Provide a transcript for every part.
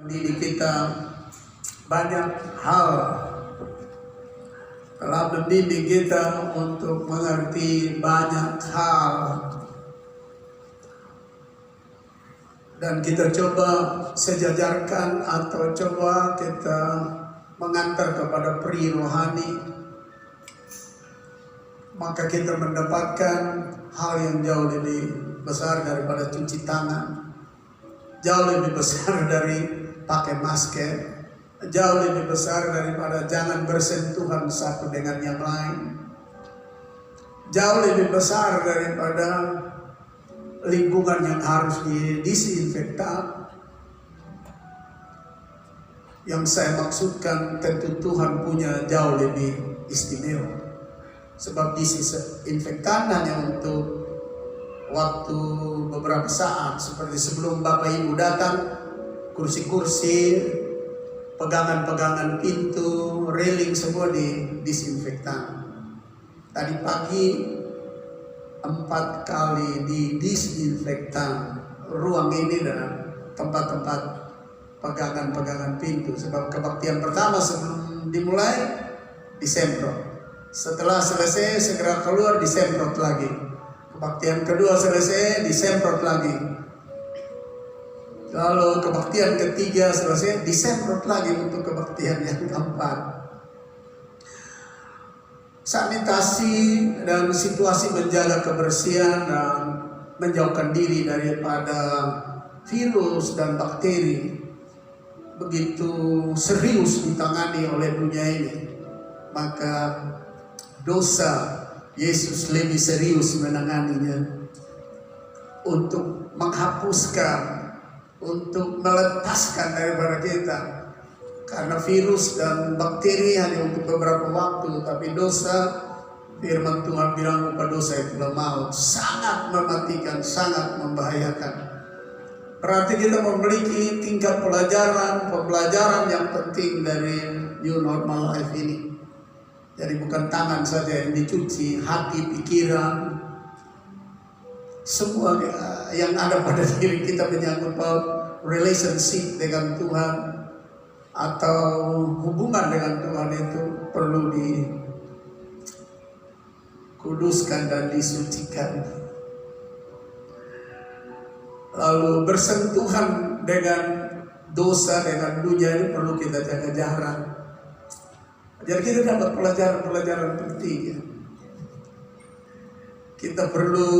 Mendidik kita banyak hal, telah mendidik kita untuk mengerti banyak hal, dan kita coba sejajarkan atau coba kita mengantar kepada peri rohani, maka kita mendapatkan hal yang jauh lebih besar daripada cuci tangan, jauh lebih besar dari pakai masker, jauh lebih besar daripada jangan bersentuhan satu dengan yang lain, jauh lebih besar daripada lingkungan yang harus didisinfektan. Yang saya maksudkan tentu Tuhan punya jauh lebih istimewa, sebab disinfektan hanya untuk waktu beberapa saat, seperti sebelum Bapak Ibu datang, kursi-kursi, pegangan-pegangan pintu, railing semua disinfektan. Tadi pagi 4 kali didisinfektan ruang ini dan tempat-tempat pegangan-pegangan pintu. Sebab kebaktian pertama sebelum dimulai disemprot, setelah selesai segera keluar disemprot lagi, kebaktian kedua selesai disemprot lagi, lalu kebaktian ketiga selesai disemprot lagi untuk kebaktian yang keempat. Sanitasi dan situasi menjaga kebersihan dan menjauhkan diri daripada virus dan bakteri begitu serius ditangani oleh dunia ini, maka dosa Yesus lebih serius menanganinya untuk menghapuskan, untuk melepaskan daripada kita. Karena virus dan bakteri hanya untuk beberapa waktu, tapi dosa, firman Tuhan bilang upah dosa itulah maut, sangat mematikan, sangat membahayakan. Berarti kita memiliki tingkat pembelajaran yang penting dari new normal life ini. Jadi bukan tangan saja yang dicuci, hati, pikiran, semua yang ada pada diri kita menyangkut relationship dengan Tuhan atau hubungan dengan Tuhan itu perlu dikuduskan dan disucikan. Lalu bersentuhan dengan dosa, dengan dunia ini perlu kita jaga jarak. Jadi kita dapat pelajaran-pelajaran penting ya. Kita perlu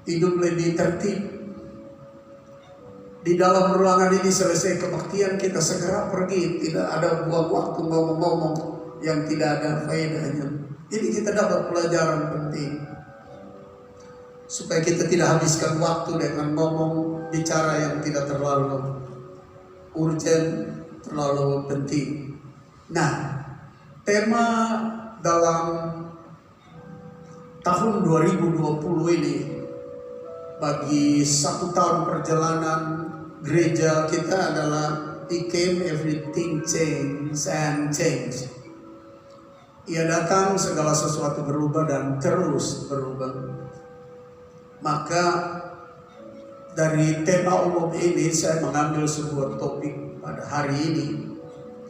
hidup lebih tertib. Di dalam ruangan ini selesai kebaktian kita segera pergi, tidak ada buang waktu ngomong-ngomong yang tidak ada faedahnya. Jadi kita dapat pelajaran penting supaya kita tidak habiskan waktu dengan ngomong bicara yang tidak terlalu urgent, terlalu penting. Nah, tema dalam tahun 2020 ini bagi 1 tahun perjalanan gereja kita adalah became everything change and change. Ia datang segala sesuatu berubah dan terus berubah. Maka dari tema umum ini saya mengambil sebuah topik pada hari ini,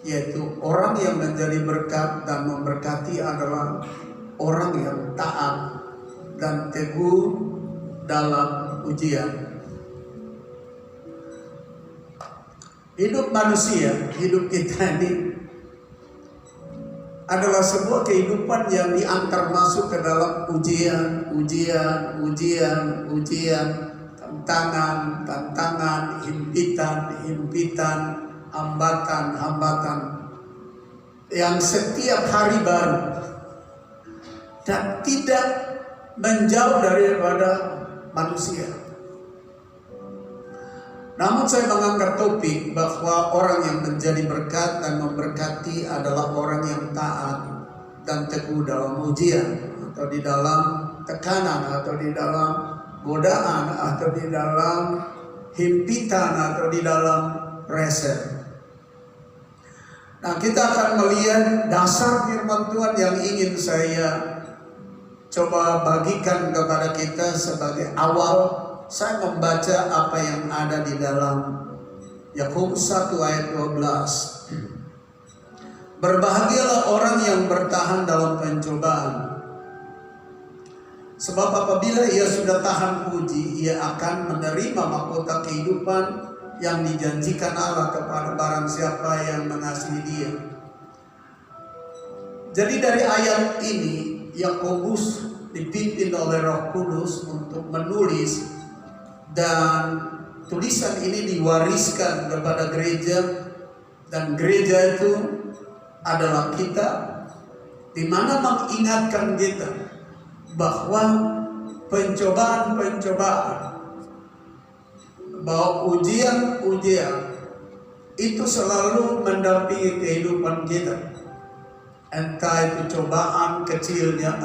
yaitu orang yang menjadi berkat dan memberkati adalah orang yang taat dan teguh dalam ujian. Hidup manusia, hidup kita ini adalah sebuah kehidupan yang diantar masuk ke dalam ujian, tantangan, himpitan, hambatan yang setiap hari baru dan tidak menjauh daripada manusia. Namun saya mengangkat topik bahwa orang yang menjadi berkat dan memberkati adalah orang yang taat dan teguh dalam ujian, atau di dalam tekanan, atau di dalam godaan, atau di dalam himpitan, atau di dalam pressure. Nah, kita akan melihat dasar firman Tuhan yang ingin saya coba bagikan kepada kita sebagai awal. Saya membaca apa yang ada di dalam Yakobus 1 ayat 12. Berbahagialah orang yang bertahan dalam pencobaan, sebab apabila ia sudah tahan uji, ia akan menerima mahkota kehidupan yang dijanjikan Allah kepada barang siapa yang mengasihi Dia. Jadi dari ayat ini Yakobus dipimpin oleh Roh Kudus untuk menulis, dan tulisan ini diwariskan kepada gereja, dan gereja itu adalah kita, di mana mengingatkan kita bahwa pencobaan-pencobaan, bahwa ujian-ujian itu selalu mendampingi kehidupan kita. Entah itu cobaan kecilnya,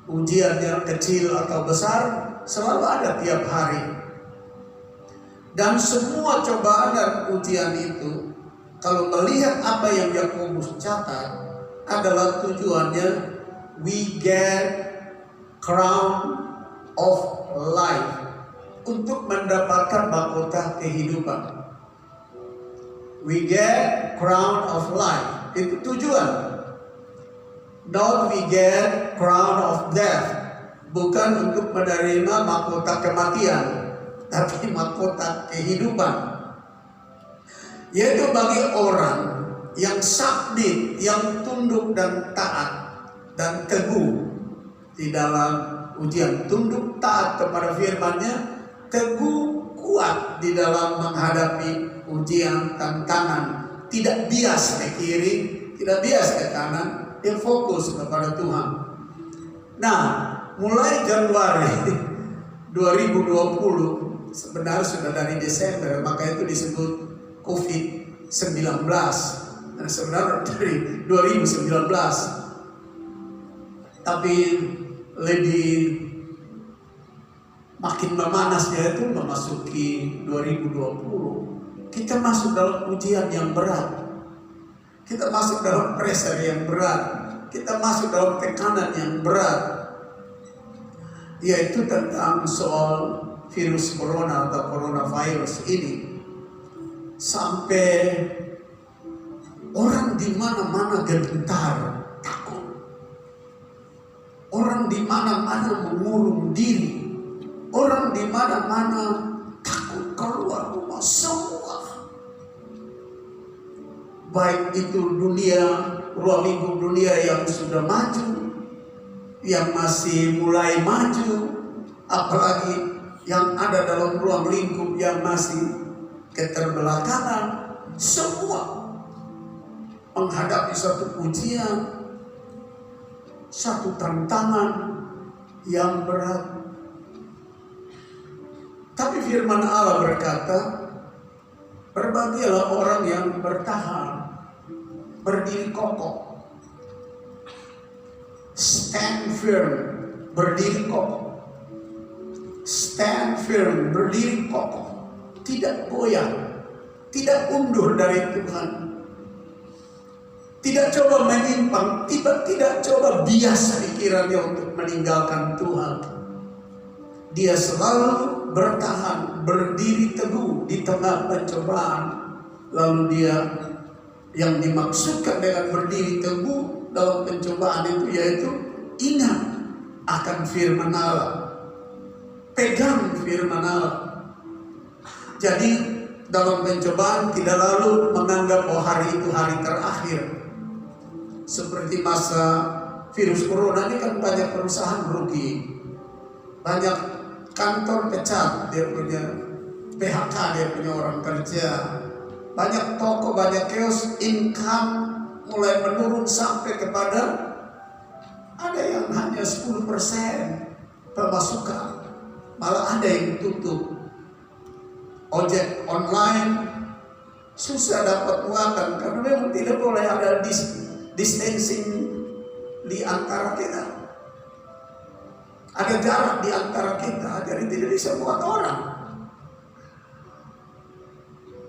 ujiannya kecil atau besar, selalu ada tiap hari. Dan semua cobaan dan ujian itu, kalau melihat apa yang Yakobus catat, adalah tujuannya we get crown of life, untuk mendapatkan mahkota kehidupan. We get crown of life, itu tujuan. Not we get crown of death, bukan untuk menerima mahkota kematian, tapi mahkota kehidupan. Yaitu bagi orang yang submit, yang tunduk dan taat dan teguh di dalam ujian. Tunduk taat kepada firman-Nya, teguh kuat di dalam menghadapi ujian, tantangan. Tidak bias ke kiri, tidak bias ke kanan, dia fokus kepada Tuhan. Nah, mulai Januari 2020, sebenarnya sudah dari Desember, maka itu disebut COVID-19. Dan sebenarnya dari 2019, tapi lebih makin memanasnya itu memasuki 2020. Kita masuk dalam ujian yang berat, kita masuk dalam pressure yang berat, kita masuk dalam tekanan yang berat, yaitu tentang soal virus corona atau coronavirus ini. Sampai orang di mana-mana gentar, takut. Orang di mana-mana mengurung diri. Orang di mana-mana takut keluar rumah. Semua, baik itu dunia, ruang lingkup dunia yang sudah maju, yang masih mulai maju, apalagi yang ada dalam ruang lingkup yang masih keterbelakangan, semua menghadapi satu ujian, satu tantangan yang berat. Tapi firman Allah berkata, berbahagialah orang yang bertahan, berdiri kokoh, stand firm, berdiri kokoh, stand firm, berdiri kokoh, tidak goyah, tidak undur dari Tuhan, tidak coba menyimpang, tidak coba bias pikirannya untuk meninggalkan Tuhan. Dia selalu bertahan, berdiri teguh di tengah pencobaan. Lalu dia, yang dimaksudkan dengan berdiri teguh dalam pencobaan itu, yaitu ingat akan firman Allah, pegang firman Allah. Jadi dalam pencobaan tidak lalu menganggap hari itu hari terakhir. Seperti masa virus corona ini kan banyak perusahaan rugi, banyak kantor pecat, dia punya PHK, dia punya orang kerja, banyak toko, banyak kios, income mulai menurun sampai kepada ada yang hanya 10% pemasukan, malah ada yang tutup. Ojek online susah dapat muatan karena memang tidak boleh ada distancing di antara kita, ada jarak di antara kita, jadi tidak bisa muat orang.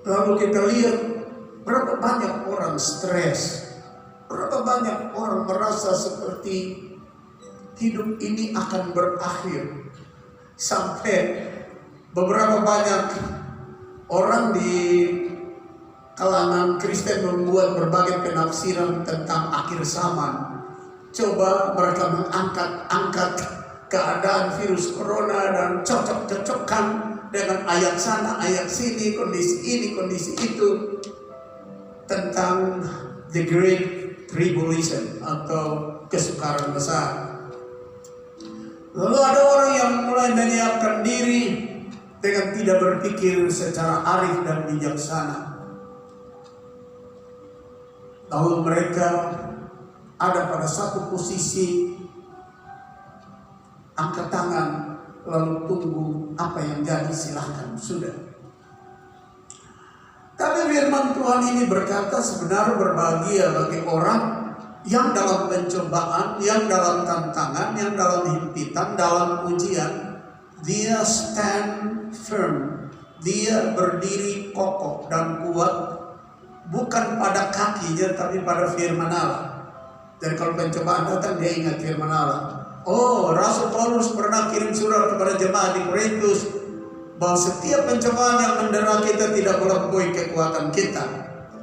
Lalu kita lihat berapa banyak orang stres, berapa banyak orang merasa seperti hidup ini akan berakhir. Sampai beberapa banyak orang di kalangan Kristen membuat berbagai penafsiran tentang akhir zaman. Coba mereka mengangkat keadaan virus corona dan cocok-cocokkan dengan ayat sana, ayat sini, kondisi ini, kondisi itu, tentang the Great Tribulation atau kesukaran besar. Lalu ada orang yang mulai menyiapkan diri dengan tidak berpikir secara arif dan bijaksana. Lalu mereka ada pada satu posisi, angkat tangan, lalu tunggu apa yang jadi, silahkan, sudah. Tapi firman Tuhan ini berkata sebenarnya berbahagia bagi orang yang dalam pencobaan, yang dalam tantangan, yang dalam himpitan, dalam ujian, dia stand firm, dia berdiri kokoh dan kuat, bukan pada kakinya tapi pada firman Allah. Jadi kalau pencobaan datang, dia ingat firman Allah. Oh, Rasul Paulus pernah kirim surat kepada jemaat di Korintus bahwa setiap pencobaan yang mendera kita tidak melampaui kekuatan kita,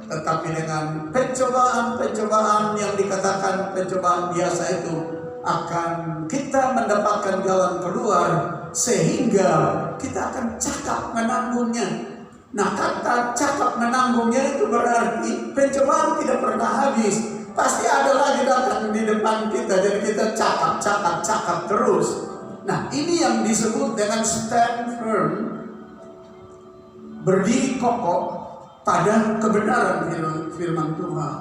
tetapi dengan pencobaan-pencobaan yang dikatakan pencobaan biasa itu akan kita mendapatkan jalan keluar sehingga kita akan cakap menanggungnya. Nah, kata cakap menanggungnya itu berarti pencobaan tidak pernah habis. Pasti ada lagi datang di depan kita, jadi kita cakap terus. Nah, ini yang disebut dengan stand firm, berdiri kokoh pada kebenaran firman Tuhan.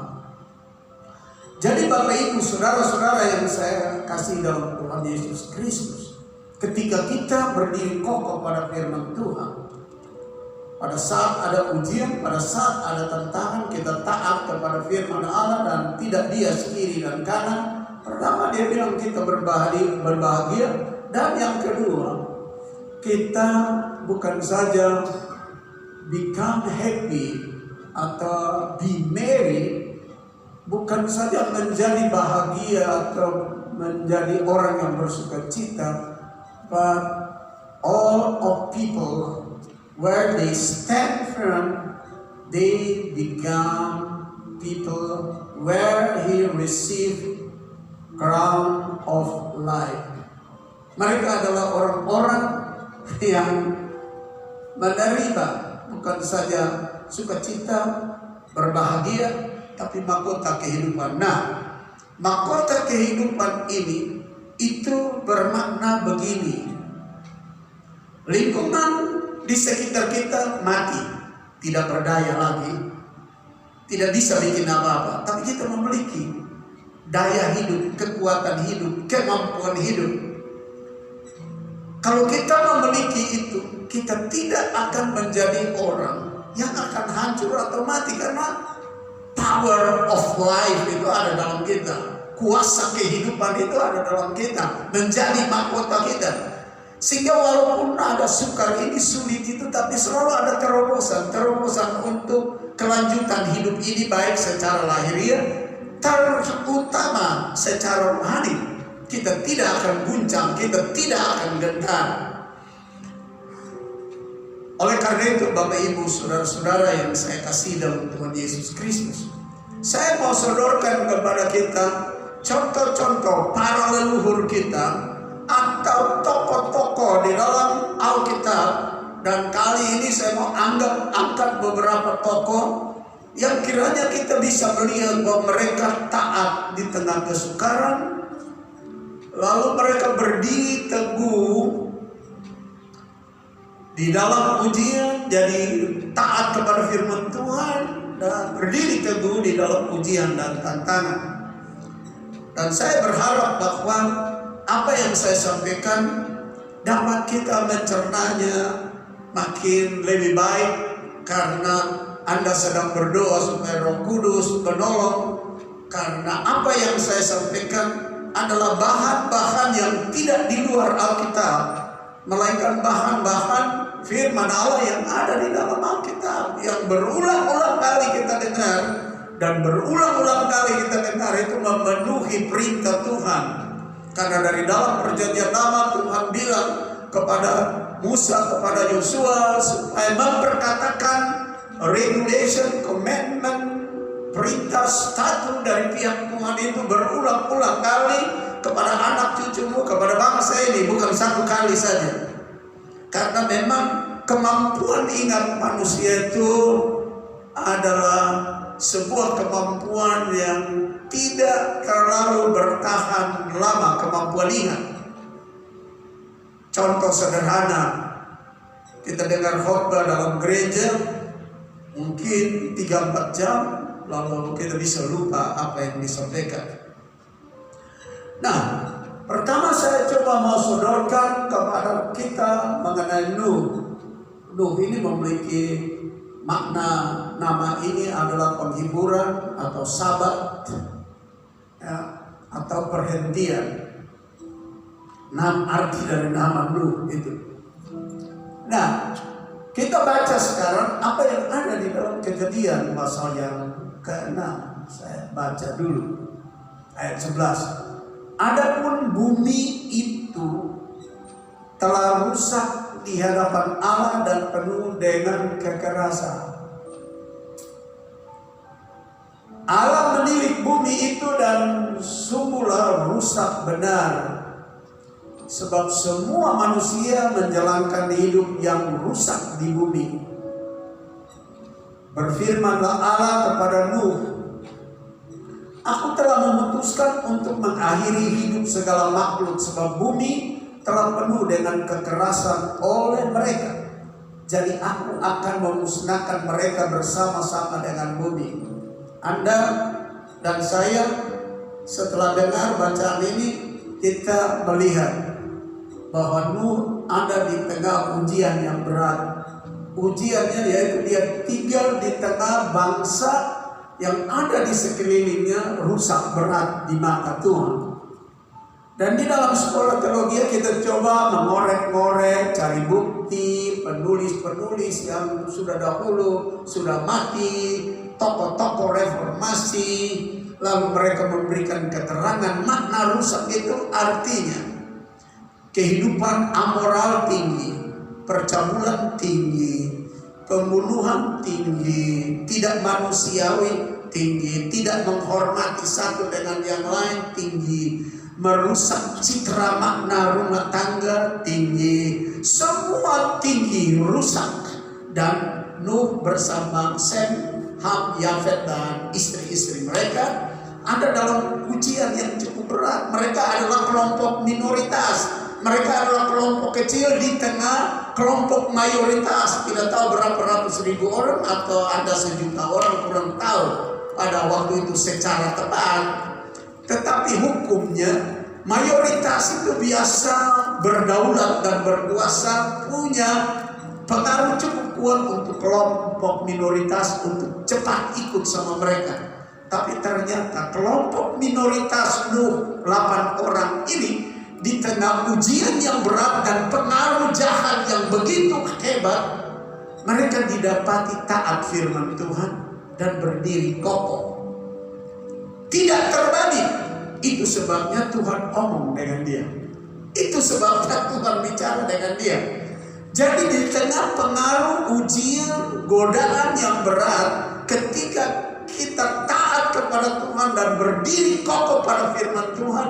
Jadi Bapak Ibu, saudara-saudara yang saya kasih dalam Tuhan Yesus Kristus, ketika kita berdiri kokoh pada firman Tuhan, pada saat ada ujian, pada saat ada tantangan, kita taat kepada firman Allah dan tidak bias kiri dan kanan. Pertama dia bilang kita berbahagia, dan yang kedua kita bukan saja become happy atau be merry, bukan saja menjadi bahagia atau menjadi orang yang bersuka cita, but all of people where they stand firm, they become people where he receive crown of life. Mereka adalah orang-orang yang menerima bukan saja sukacita, berbahagia, tapi mahkota kehidupan. Nah, mahkota kehidupan ini itu bermakna begini. Lingkungan di sekitar kita mati, tidak berdaya lagi, tidak bisa bikin apa-apa, tapi kita memiliki daya hidup, kekuatan hidup, kemampuan hidup. Kalau kita memiliki itu, kita tidak akan menjadi orang yang akan hancur atau mati, karena power of life itu ada dalam kita, kuasa kehidupan itu ada dalam kita, menjadi mahkota kita. Sehingga walaupun ada sukar ini, sulit itu, tapi selalu ada terobosan untuk kelanjutan hidup ini, baik secara lahiriah, terutama secara rohani. Kita tidak akan guncang, kita tidak akan gentar. Oleh karena itu Bapak Ibu, saudara-saudara yang saya kasih dalam Tuhan Yesus Kristus, saya mau sodorkan kepada kita contoh-contoh para leluhur kita atau tokoh-tokoh di dalam Alkitab. Dan kali ini saya mau angkat beberapa tokoh yang kiranya kita bisa melihat bahwa mereka taat di tengah kesukaran, lalu mereka berdiri teguh di dalam ujian, jadi taat kepada firman Tuhan dan berdiri teguh di dalam ujian dan tantangan. Dan saya berharap bahwa apa yang saya sampaikan dapat kita mencernanya makin lebih baik, karena Anda sedang berdoa supaya Roh Kudus menolong. Karena apa yang saya sampaikan adalah bahan-bahan yang tidak di luar Alkitab, melainkan bahan-bahan firman Allah yang ada di dalam Alkitab, yang berulang-ulang kali kita dengar, dan berulang-ulang kali kita dengar itu memenuhi perintah Tuhan. Karena dari dalam perjanjian lama Tuhan bilang kepada Musa, kepada Yosua supaya memperkatakan regulation, commandment, perintah, statut dari pihak Tuhan itu berulang-ulang kali kepada anak cucumu, kepada bangsa ini, bukan satu kali saja. Karena memang kemampuan ingat manusia itu adalah sebuah kemampuan yang tidak terlalu bertahan lama, kemampuan ingat. Contoh sederhana, kita dengar khotbah dalam gereja mungkin 3-4 jam, lalu kita bisa lupa apa yang disampaikan. Nah, pertama saya coba mau sodorkan kepada kita mengenai Nuh. Nuh ini memiliki makna, nama ini adalah penghiburan atau sabat, ya, atau perhentian. Arti dari nama Nuh itu. Nah, kita baca sekarang apa yang ada di dalam Kejadian pasal yang ke-6. Saya baca dulu ayat 11. Adapun bumi itu telah rusak di hadapan Allah dan penuh dengan kekerasan. Allah menilik bumi itu dan sungguhlah rusak benar. Sebab semua manusia menjalankan hidup yang rusak di bumi. Berfirmanlah Allah kepada Nuh, Aku telah memutuskan untuk mengakhiri hidup segala makhluk, sebab bumi telah penuh dengan kekerasan oleh mereka. Jadi aku akan memusnahkan mereka bersama-sama dengan bumi. Anda dan saya setelah dengar bacaan ini, kita melihat bahwa Nuh ada di tengah ujian yang berat. Ujiannya yaitu dia tinggal di tengah bangsa yang ada di sekelilingnya rusak berat di mata Tuhan. Dan di dalam sekolah teologi kita coba mengorek-ngorek, cari bukti, penulis-penulis yang sudah dahulu sudah mati, tokoh-tokoh reformasi, lalu mereka memberikan keterangan makna rusak itu artinya kehidupan amoral tinggi, percabulan tinggi, pembunuhan tinggi, tidak manusiawi tinggi, tidak menghormati satu dengan yang lain tinggi, merusak citra makna rumah tangga tinggi, semua tinggi rusak. Dan Nuh bersama Sem, Ham, Yafet dan istri-istri mereka ada dalam ujian yang cukup berat. Mereka adalah kelompok minoritas. Mereka adalah kelompok kecil di tengah kelompok mayoritas. Tidak tahu berapa ratus ribu orang atau ada 1 juta orang, kurang tahu pada waktu itu secara tepat. Tetapi hukumnya mayoritas itu biasa berdaulat dan berkuasa, punya pengaruh cukup kuat untuk kelompok minoritas untuk cepat ikut sama mereka. Tapi ternyata kelompok minoritas Nuh 8 orang ini di tengah ujian yang berat dan pengaruh jahat yang begitu hebat, mereka didapati taat firman Tuhan dan berdiri kokoh, tidak terbalik. Itu sebabnya Tuhan omong dengan dia. Itu sebabnya Tuhan bicara dengan dia. Jadi di tengah pengaruh ujian, godaan yang berat, ketika kita taat kepada Tuhan dan berdiri kokoh pada firman Tuhan,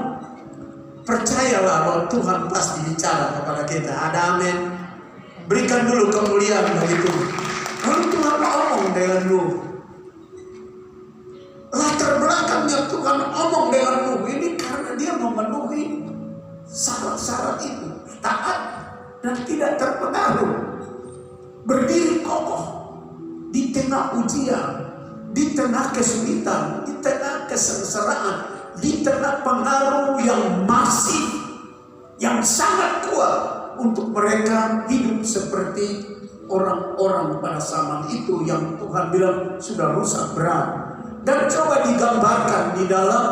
percayalah bahwa Tuhan pasti bicara kepada kita. Ada amin. Berikan dulu kemuliaan bagi Tuhan. Lalu Tuhan omong dengan Nuh. Latar belakangnya Tuhan omong dengan Nuh ini karena dia memenuhi syarat-syarat itu. Taat dan tidak terpengaruh. Berdiri kokoh di tengah ujian, di tengah kesulitan, di tengah kesengsaraan, di tengah pengaruh yang masif, yang sangat kuat untuk mereka hidup seperti orang-orang pada zaman itu yang Tuhan bilang sudah rusak berat. Dan coba digambarkan di dalam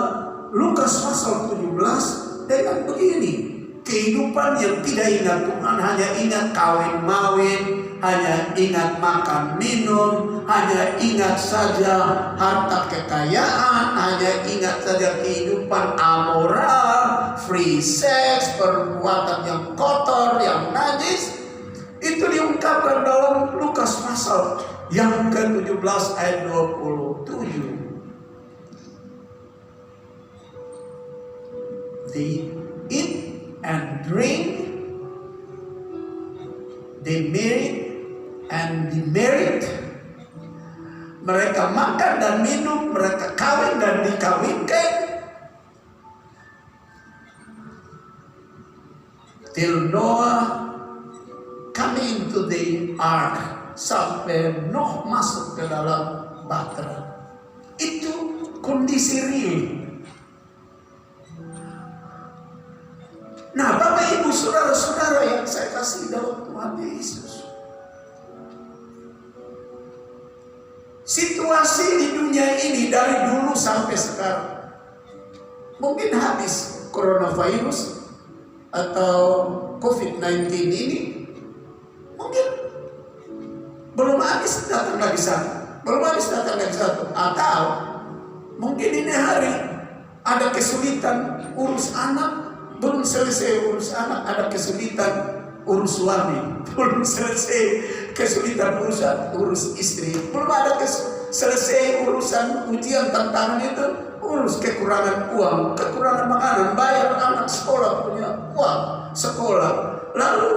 Lukas pasal 17 dengan begini. Kehidupan yang tidak ingat Tuhan, hanya ingat kawin mawin, hanya ingat makan minum, hanya ingat saja harta kekayaan, hanya ingat saja kehidupan amoral, free sex, perbuatan yang kotor, yang najis, itu diungkapkan dalam Lukas pasal yang ke-17 ayat 27. They eat and drink, they married and be married. Mereka makan dan minum, mereka kawin dan dikawinkan. Till Noah come into the ark, sampai Nuh masuk ke dalam bahtera. Itu kondisi real. Nah, Bapak Ibu saudara-saudara yang saya kasih dalam Tuhan Yesus, situasi di dunia ini dari dulu sampai sekarang, mungkin habis coronavirus atau COVID-19 ini, mungkin belum habis datang lagi satu, atau mungkin ini hari ada kesulitan urus anak, belum selesai urus anak, ada kesulitan urus suami, belum selesai kesulitan urus istri, belum ada selesai urusan ujian tantangan itu, urus kekurangan uang, kekurangan makanan, bayar anak sekolah, punya uang sekolah, lalu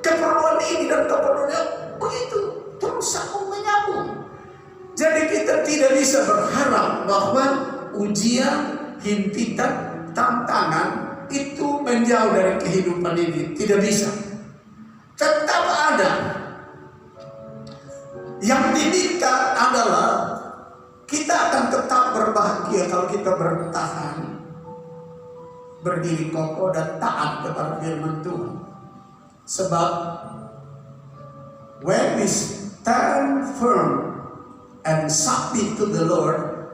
keperluan ini dan keperluan itu, begitu terus sambung menyambung. Jadi kita tidak bisa berharap bahwa ujian, himpitan, tantangan itu menjauh dari kehidupan ini. Tidak bisa. Tetap ada. Yang diminta adalah kita akan tetap berbahagia kalau kita bertahan, berdiri kokoh dan taat kepada firman Tuhan. Sebab when we stand firm and submit to the Lord,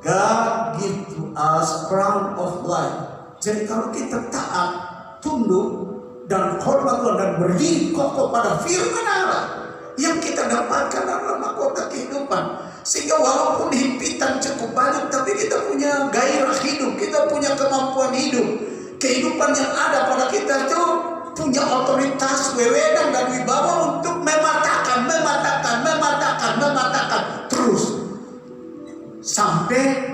God give to us crown of life. Jadi kalau kita taat, tunduk dan hormat Tuhan dan berdiri kokoh pada firman Allah, yang kita dapatkan adalah mahkota kehidupan. Sehingga walaupun himpitan cukup banyak, tapi kita punya gairah hidup, kita punya kemampuan hidup. Kehidupan yang ada pada kita itu punya otoritas, wewenang dan wibawa untuk mematakan terus sampai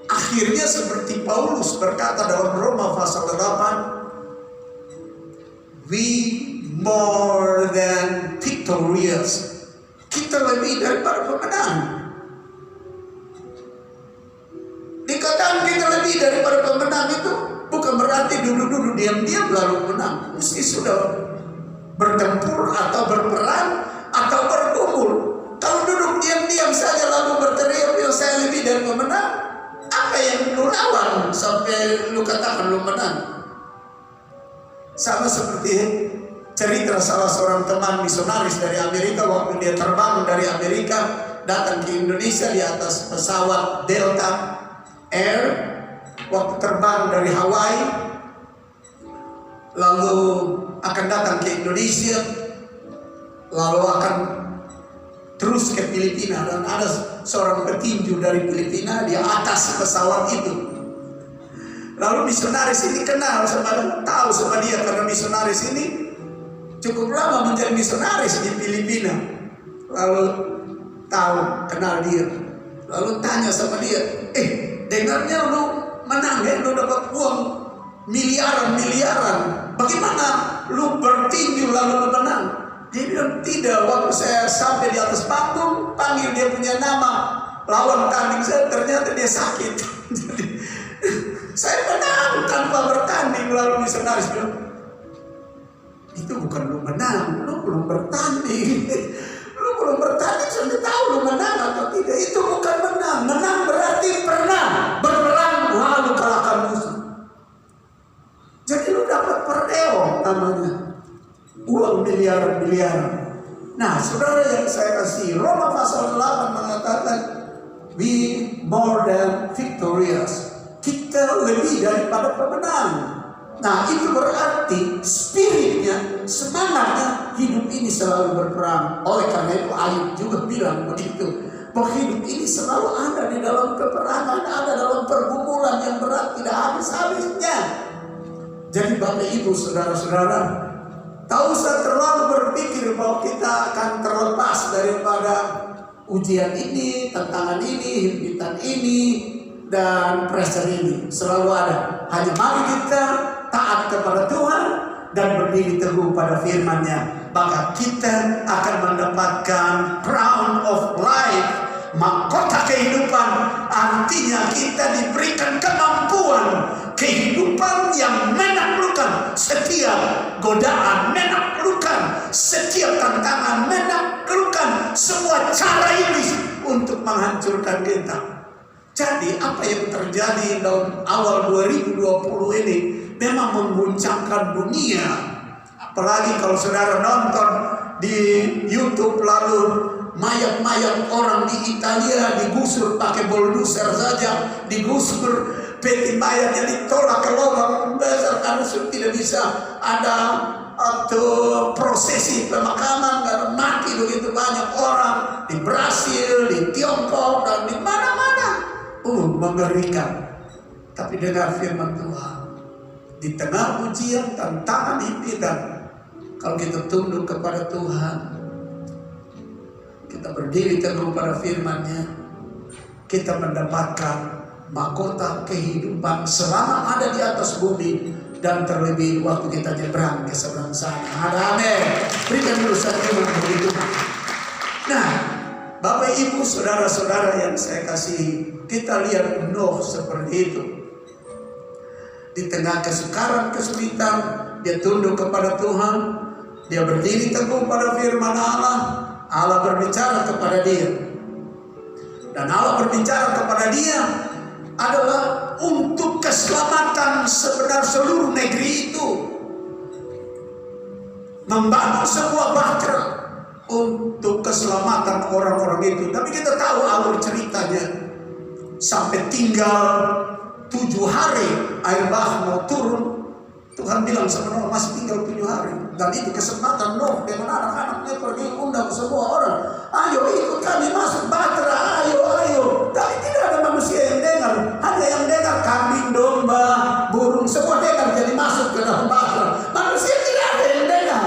akhirnya seperti Paulus berkata dalam Roma pasal 8, we more than victorious. Kita lebih daripada pemenang. Dikatakan kita lebih daripada pemenang itu bukan berarti duduk-duduk diam-diam lalu menang. Mesti sudah bertempur atau berperang atau berkumpul. Kalau duduk diam-diam saja lalu berteriak, "Ya, saya lebih dari pemenang," apa yang lu lawan sampai lu katakan lu menang? Sama seperti cerita salah seorang teman misionaris dari Amerika waktu dia terbang dari Amerika datang ke Indonesia di atas pesawat Delta Air. Waktu terbang dari Hawaii lalu akan datang ke Indonesia, lalu akan terus ke Filipina, dan ada seorang petinju dari Filipina di atas pesawat itu. Lalu misionaris ini kenal sama, tahu sama dia karena misionaris ini cukup lama menjadi misionaris di Filipina. Lalu tahu, kenal dia. Lalu tanya sama dia, dengarnya lu menang ya, lu dapat uang miliaran. Bagaimana lu bertinju lalu lu menang? Dia bilang, tidak, waktu saya sampai di atas panggung, panggil dia punya nama, lawan tanding saya, ternyata dia sakit. Jadi saya menang tanpa bertanding. Lalu misionaris bilang, itu bukan lu menang, lu belum bertanding. Lu belum bertanding sampai tahu lu menang atau tidak. Itu bukan menang. Menang berarti pernah berperang lalu kalahkan musuh. Jadi lu dapat perdeo namanya, uang miliaran. Nah, saudara yang saya kasih, Roma pasal 8 mengatakan we more than victorious. Kita lebih daripada pemenang. Nah, itu berarti spiritnya, semangatnya hidup ini selalu berperang. Oleh karena itu Ayub juga bilang begitu, bahwa hidup ini selalu ada di dalam peperangan, ada dalam pergumulan yang berat, tidak habis-habisnya. Jadi Bapak Ibu Saudara-saudara, tak usah terlalu berpikir bahwa kita akan terlepas daripada ujian ini, tantangan ini, himpitan ini, dan pressure ini. Selalu ada. Hanya mari kita taat kepada Tuhan dan berdiri teguh pada firman-Nya. Maka kita akan mendapatkan crown of life, mahkota kehidupan. Artinya kita diberikan kemampuan kehidupan yang menaklukkan setiap godaan, menaklukkan setiap tantangan, menaklukkan semua cara iblis untuk menghancurkan kita. Jadi apa yang terjadi dalam awal 2020 ini memang mengguncangkan dunia. Apalagi kalau saudara nonton di YouTube, lalu mayat-mayat orang di Italia digusur pakai bulldozer saja, digusur, peti mayatnya ditolak ke lubang besar karena sudah tidak bisa ada atau prosesi pemakaman karena mati begitu banyak orang di Brasil, di Tiongkok, dan di mana-mana. Mengerikan. Tapi dengar firman Tuhan, di tengah ujian, tantangan, himpitan, kalau kita tunduk kepada Tuhan, kita berdiri teguh pada firman-Nya, kita mendapatkan mahkota kehidupan selama ada di atas bumi, dan terlebih waktu kita nyebrang ke seberang sana. Amin. Berikan dulu satu begitu. Nah, Bapak Ibu Saudara-saudara yang saya kasihi, kita lihat Nuh seperti itu. Di tengah kesukaran, kesulitan, dia tunduk kepada Tuhan, dia berdiri teguh pada firman Allah. Allah berbicara kepada dia, dan Allah berbicara kepada dia adalah untuk keselamatan sebenar seluruh negeri itu, membangun sebuah bahtera untuk keselamatan orang-orang itu. Tapi kita tahu alur ceritanya, sampai tinggal 7 hari air bah mau turun. Tuhan bilang sama Nuh, masih tinggal 7 hari. Dan itu kesempatan Nuh dengan anak-anaknya pergi undang semua orang. Ayo ikut kami masuk bahtera, ayo, ayo. Tapi tidak ada manusia yang dengar. Hanya yang dengar kambing, domba, burung, semua dengar jadi masuk ke dalam bahtera. Manusia tidak ada yang dengar.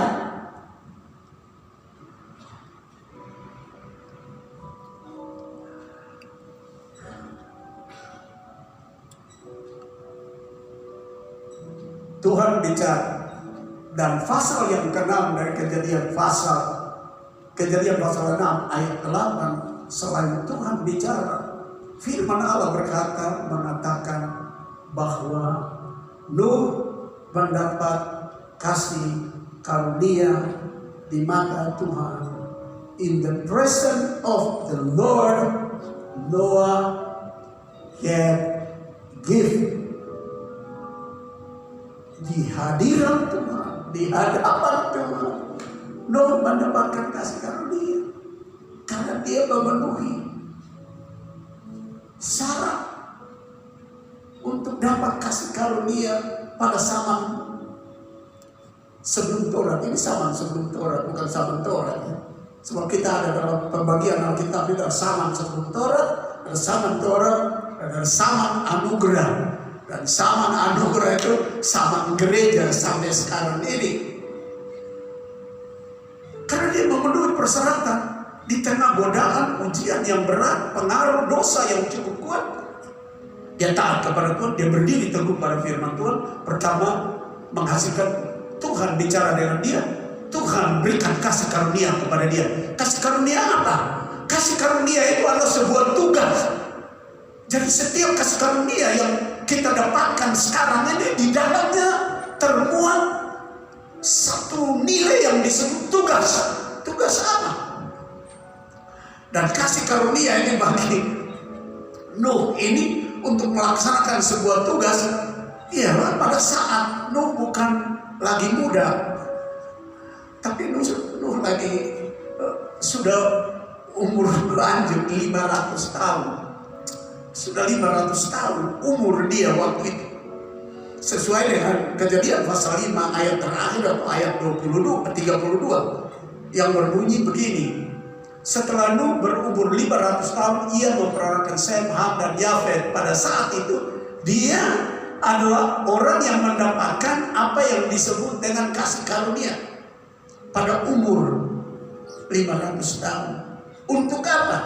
Tuhan bicara, dan pasal yang ke-6 dari kejadian pasal 6 ayat 8, selain Tuhan bicara, firman Allah mengatakan bahwa Nuh mendapat kasih karunia di mata Tuhan. In the presence of the Lord, Noah had gift. Di hadiran Tuhan, di hadapan Tuhan, Nuh mendapatkan kasih karunia karena dia memenuhi syarat untuk dapat kasih karunia pada zaman sebelum Taurat. Ini zaman sebelum Taurat, bukan zaman Taurat. Sebab kita ada dalam pembagian Alkitab, ada zaman sebelum Taurat, ada zaman Taurat, ada zaman anugerah. Dan zaman anugerah itu zaman gereja sampai sekarang ini. Karena dia memenuhi persyaratan di tengah godaan, ujian yang berat, pengaruh dosa yang cukup kuat. Dia taat kepada Tuhan, dia berdiri teguh pada firman Tuhan. Pertama, menghasilkan Tuhan bicara dengan dia. Tuhan berikan kasih karunia kepada dia. Kasih karunia apa? Kasih karunia itu adalah sebuah tugas. Jadi setiap kasih karunia yang kita dapatkan sekarang ini, di dalamnya termuat satu nilai yang disebut tugas. Tugas apa? Dan kasih karunia ini bagi Nuh ini untuk melaksanakan sebuah tugas. Ialah pada saat Nuh bukan lagi muda, tapi Nuh lagi sudah umur lanjut 500 tahun. Sudah 500 tahun umur dia waktu itu. Sesuai dengan kejadian pasal 5 ayat terakhir atau ayat 32 yang berbunyi begini. Setelah Nuh berumur 500 tahun, ia memperanakan Sem, Ham, dan Yafet. Pada saat itu dia adalah orang yang mendapatkan apa yang disebut dengan kasih karunia pada umur 500 tahun. Untuk apa?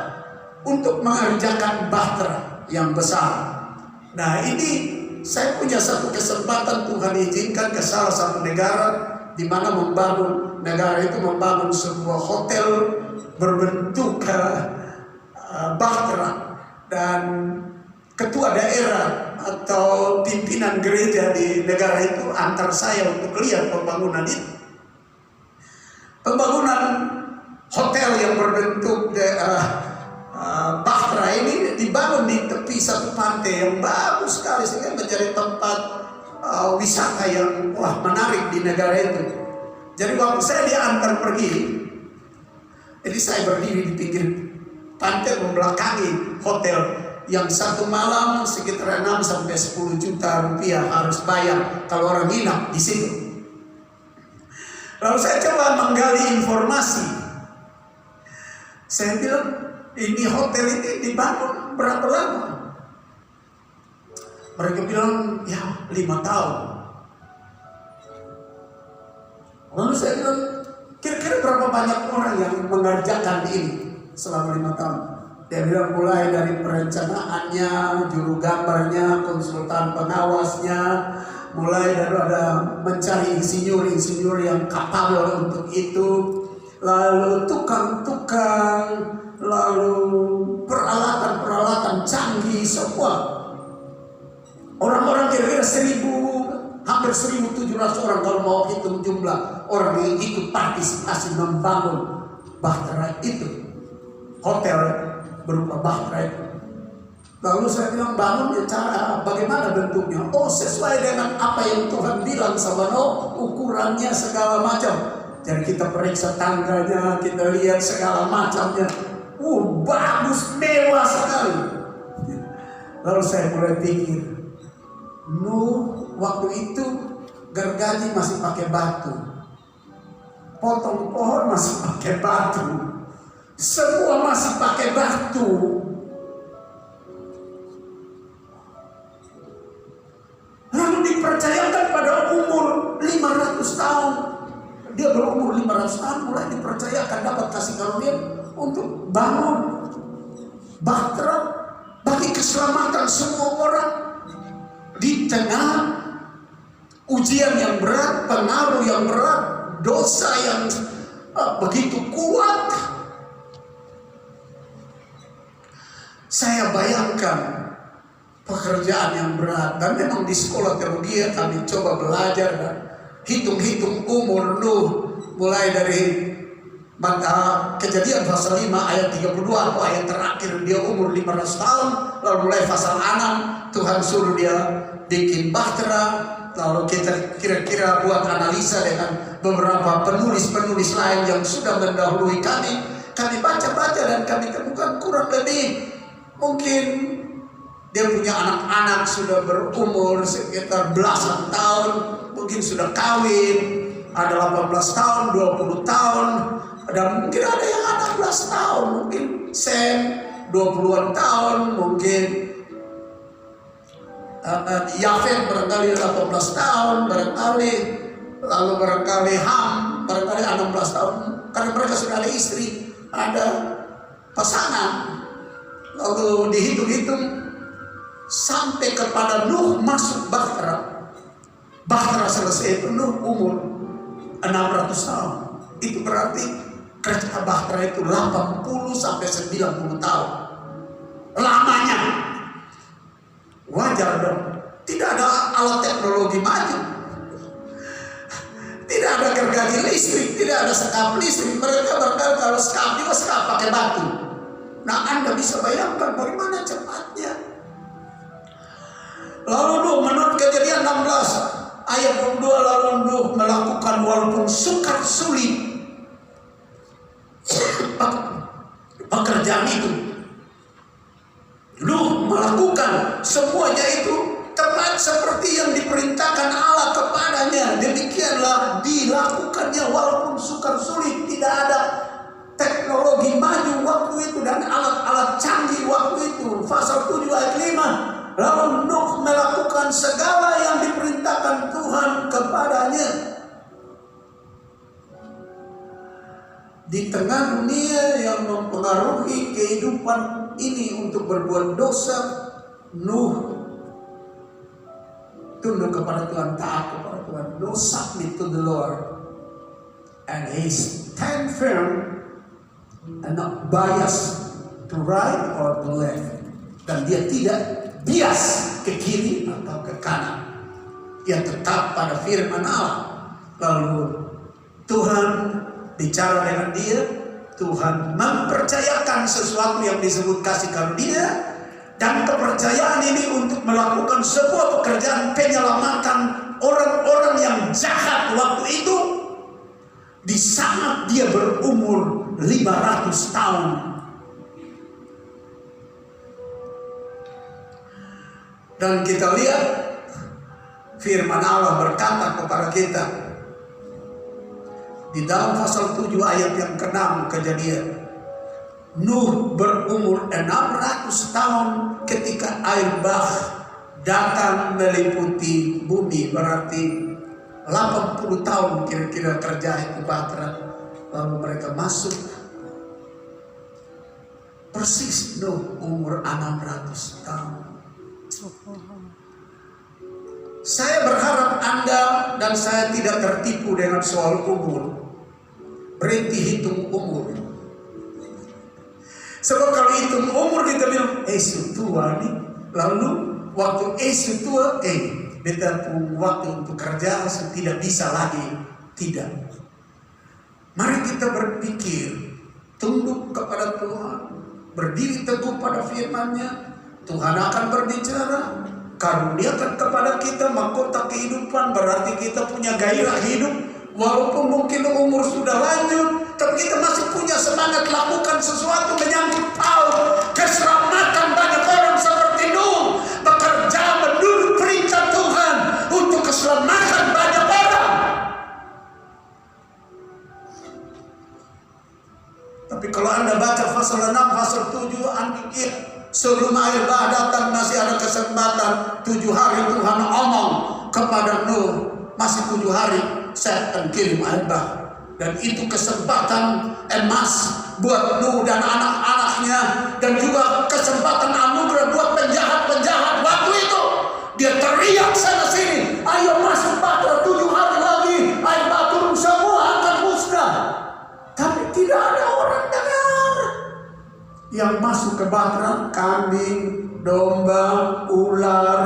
Untuk mengerjakan bahtera yang besar. Nah, ini saya punya satu kesempatan, Tuhan izinkan ke salah satu negara di mana negara itu membangun sebuah hotel berbentuk bahtera, dan ketua daerah atau pimpinan gereja di negara itu antar saya untuk lihat pembangunan itu. Pembangunan hotel yang berbentuk bahtera ini dibangun di tepi satu pantai yang bagus sekali, sehingga menjadi tempat wisata yang menarik di negara itu. Jadi waktu saya diantar pergi, jadi saya berdiri di pinggir pantai membelakangi hotel yang satu malam sekitar 6-10 juta rupiah harus bayar kalau orang nginap di situ. Lalu saya coba menggali informasi. Saya bilang, ini hotel ini dibangun berapa lama? Mereka bilang, ya 5 tahun. Lalu saya bilang, kira-kira berapa banyak orang yang mengerjakan ini selama 5 tahun? Dia bilang mulai dari perencanaannya, juru gambarnya, konsultan pengawasnya, mulai dari ada mencari insinyur yang kapabel untuk itu, lalu tukang-tukang, lalu peralatan-peralatan canggih semua. Orang-orang kira-kira hampir 1.700 orang kalau mau hitung jumlah orang yang ikut partisipasi membangun bahtera itu, hotel berupa bahtera itu. Lalu saya bilang, bangunnya cara bagaimana bentuknya? Oh, sesuai dengan apa yang Tuhan bilang sama Nuh, ukurannya segala macam. Jadi kita periksa tangganya, kita lihat segala macamnya. Bagus, mewah sekali. Lalu saya mulai pikir, Nuh waktu itu gergaji masih pakai batu, potong pohon masih pakai batu, semua masih pakai batu. Lalu dipercayakan pada umur 500 tahun. Dia berumur 500 tahun mulai dipercayakan dapat kasih karunia untuk bangun bahtera bagi keselamatan semua orang. Di tengah ujian yang berat, pengaruh yang berat, dosa yang begitu kuat, saya bayangkan pekerjaan yang berat. Dan memang di sekolah teologi kami coba belajar dan hitung-hitung umur Nuh, mulai dari Kejadian pasal 5 ayat 32 atau ayat terakhir dia umur 500 tahun. Lalu mulai pasal 6 Tuhan suruh dia bikin bahtera. Lalu kita kira-kira buat analisa dengan beberapa penulis-penulis lain yang sudah mendahului kami. Kami baca-baca dan kami temukan kurang lebih mungkin dia punya anak-anak sudah berumur sekitar belasan tahun, mungkin sudah kawin, ada 18 tahun, 20 tahun, dan mungkin ada yang 16 tahun, mungkin Sem 20-an tahun, mungkin Yafet barangkali 18 tahun, barangkali, lalu barangkali Ham barangkali 16 tahun, karena mereka sudah ada istri, ada pasangan. Lalu dihitung-hitung sampai kepada Nuh masuk bahtera. Bahtera selesai itu Nuh umur 600 tahun. Itu berarti kerja bahtera itu 80 sampai 90 tahun lamanya. Wajar dong. Tidak ada alat teknologi maju, tidak ada gergaji listrik, tidak ada sekap listrik. Mereka barangkali kalau sekap juga sekap pakai batu. Nah, Anda bisa bayangkan bagaimana cepatnya. Lalu Nuh menurut Kejadian 16 ayat 22, lalu Nuh melakukan walaupun sukar sulit pekerjaan itu. Nuh melakukan semuanya itu tepat seperti yang diperintahkan Allah kepadanya. Demikianlah dilakukannya walaupun sukar sulit. Tidak ada teknologi maju waktu itu dan alat-alat canggih waktu itu. Pasal 7 ayat 5. Lalu Nuh melakukan segala Di tengah dunia yang mempengaruhi kehidupan ini untuk berbuat dosa, Nuh tunduk kepada Tuhan, taat kepada Tuhan. No, submit to the Lord, and he stand firm and not bias to right or to left. Dan dia tidak bias ke kiri atau ke kanan. Dia tetap pada firman Allah. Lalu Tuhan bicara dengan dia. Tuhan mempercayakan sesuatu yang disebut kasih karunia. Dan kepercayaan ini untuk melakukan sebuah pekerjaan penyelamatan orang-orang yang jahat waktu itu. Di saat dia berumur 500 tahun. Dan kita lihat firman Allah berkata kepada kita di dalam pasal 7 ayat yang ke-6 Kejadian. Nuh berumur 600 tahun ketika air bah datang meliputi bumi. Berarti 80 tahun kira-kira kerja itu Bahtera. Lalu mereka masuk. Persis Nuh umur 600 tahun. Saya berharap Anda dan saya tidak tertipu dengan soal umur. Berhenti hitung umur. Sebab kalau hitung umur kita bilang, tua nih. Lalu waktu tua, beta pun waktu untuk kerja tidak bisa lagi. Tidak. Mari kita berpikir, tunduk kepada Tuhan, berdiri teguh pada firman-Nya. Tuhan akan berbicara, karuniakan kepada kita mahkota kehidupan. Berarti kita punya gairah hidup. Walaupun mungkin umur sudah lanjut, tapi kita masih punya semangat lakukan sesuatu menyangkut paut keselamatan banyak orang seperti Nuh, bekerja menurut perintah Tuhan untuk keselamatan banyak orang. Tapi kalau Anda baca pasal 6, pasal 7, Anda pikir sebelum air bah datang masih ada kesempatan. 7 hari Tuhan omong kepada Nuh, masih 7 hari saya akan kirim air bah. Dan itu kesempatan emas buat Nuh dan anak-anaknya. Dan juga kesempatan anugerah buat penjahat-penjahat waktu itu. Dia teriak sana sini, ayo masuk Bahtera 7 hari lagi, air bah turun semua akan musnah. Tapi tidak ada orang dengar. Yang masuk ke Bahtera, kambing, domba, ular,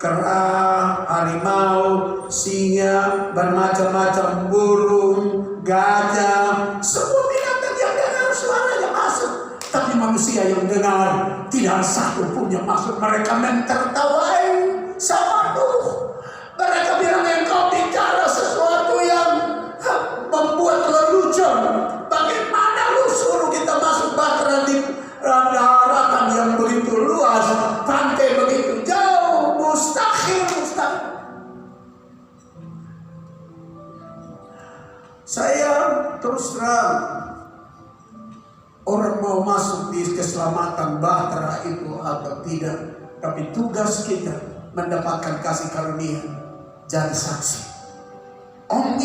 kera, harimau, singa, bermacam-macam burung, gajah, semua binatang yang dengar suaranya masuk. Tapi manusia yang dengar tidak satu pun yang masuk. Mereka mentertawai sama Nuh. Mereka bilang, engkau bicara sesuatu yang membuat lelucon. Bagaimana lu suruh kita masuk Bahtera di daratan yang begitu luas, pantai begitu jauh, mustahil. Saya terus terang, orang mau masuk di keselamatan Bahtera itu atau tidak, tapi tugas kita mendapatkan kasih karunia, jadi saksi. Omong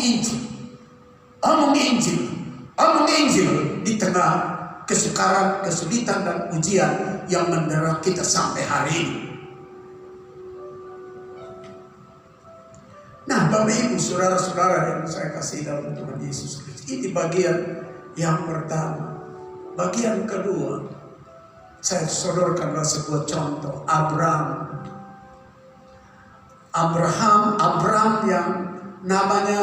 Injil di tengah kesukaran, kesulitan dan ujian yang mendera kita sampai hari ini. Nah, Bapak Ibu, saudara-saudara yang saya kasih dalam Tuhan Yesus Kristus, ini bagian yang pertama. Bagian kedua, saya sodorkanlah sebuah contoh. Abraham yang namanya